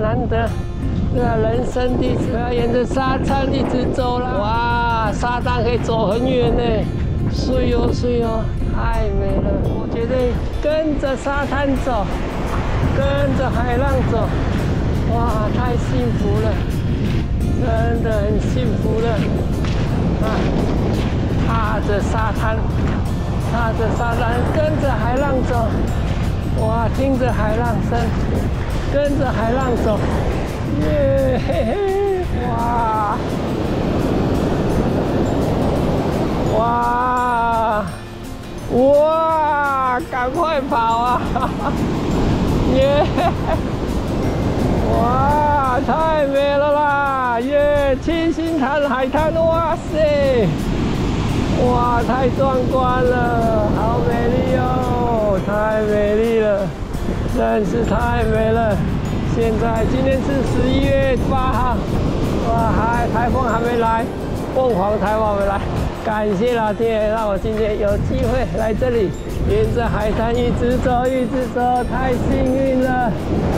难得，人生第一次要沿着沙滩一直走了。哇，沙滩可以走很远呢，水哦水哦，太美了。我觉得跟着沙滩走，跟着海浪走，哇，太幸福了，真的很幸福了。啊，踏着沙滩，跟着海浪走，哇，听着海浪声，跟着海浪走，耶嘿嘿，哇，哇，哇，赶快跑啊！耶，哇，太美了啦！耶，七星潭海滩，哇塞！哇，太壮观了，好美丽哦，太美丽了，真是太美了。今天是11月8号，哇，台风还没来，凤凰台风还没来，感谢老天爷让我今天有机会来这里，沿着海滩一直走，太幸运了，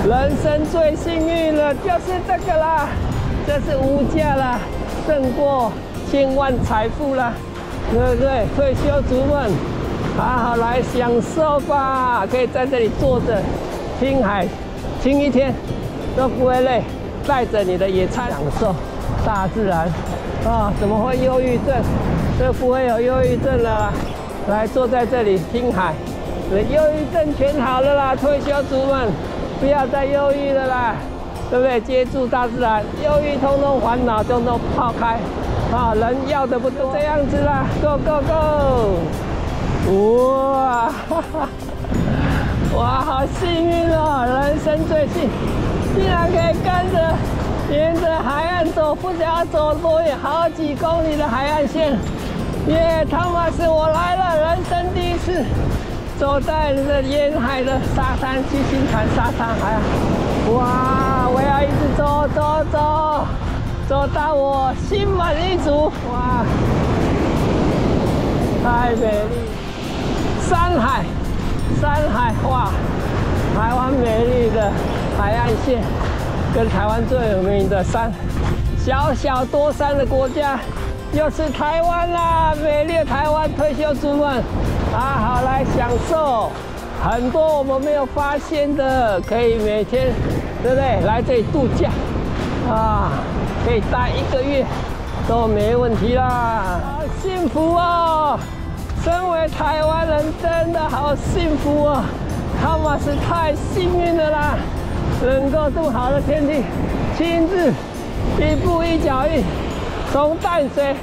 人生最幸运了，就是这个啦，这是无价啦，胜过千万财富啦。对不对？退休族们，好好来享受吧！可以在这里坐着，听海，听一天都不会累，带着你的野餐，享受大自然啊！怎么会忧郁症？这不会有忧郁症了啦！来坐在这里听海，你忧郁症全好了啦！退休族们，不要再忧郁了啦，对不对？接触大自然，忧郁通通烦恼通通抛开。啊，人要的不多，这样子啦 ，Go Go Go！ 哇，哇，好幸运哦，人生最幸，竟然可以跟着沿着海岸走，不知道走多远，好几公里的海岸线。耶，汤马斯，我来了，人生第一次走在这沿海的沙滩，七星潭沙滩海岸。哇，我要一直走。走到我心满意足，哇，太美丽！山海，哇，台湾美丽的海岸线，跟台湾最有名的山，小多山的国家，又是台湾啦！美丽的台湾，退休族们，好来享受很多我们没有发现的，可以每天，对不对？来这里度假，啊。可以待1个月都没问题啦，好幸福哦！身为台湾人，真的好幸福哦！他们是太幸运了啦，能够这么好的天气，亲自一步一脚印，从淡水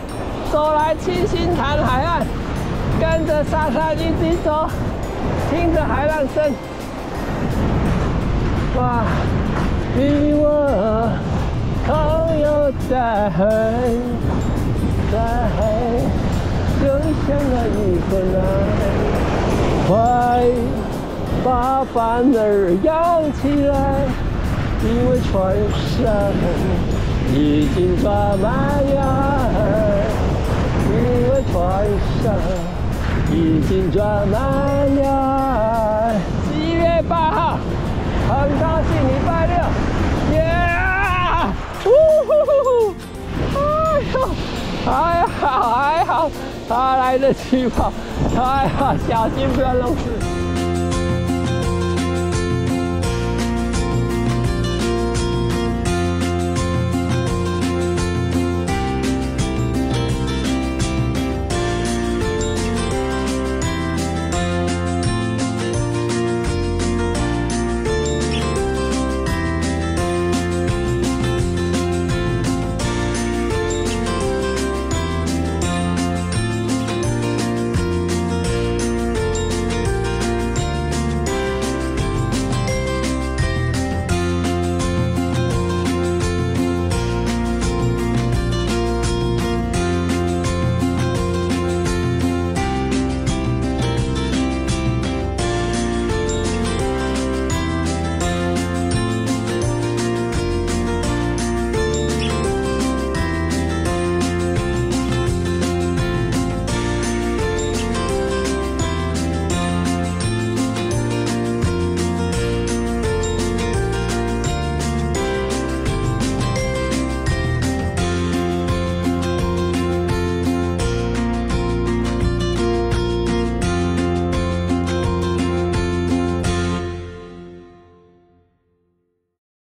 走来七星潭海岸，跟着沙滩一直走，听着海浪声，哇，你我。朋友在海，就像那一个男，快把帆儿扬起来，因为船上已经装满了，因为船上已经装满了。11月8号，很高兴礼拜6，耶！还好，还来得及跑，还好，小心不要弄死。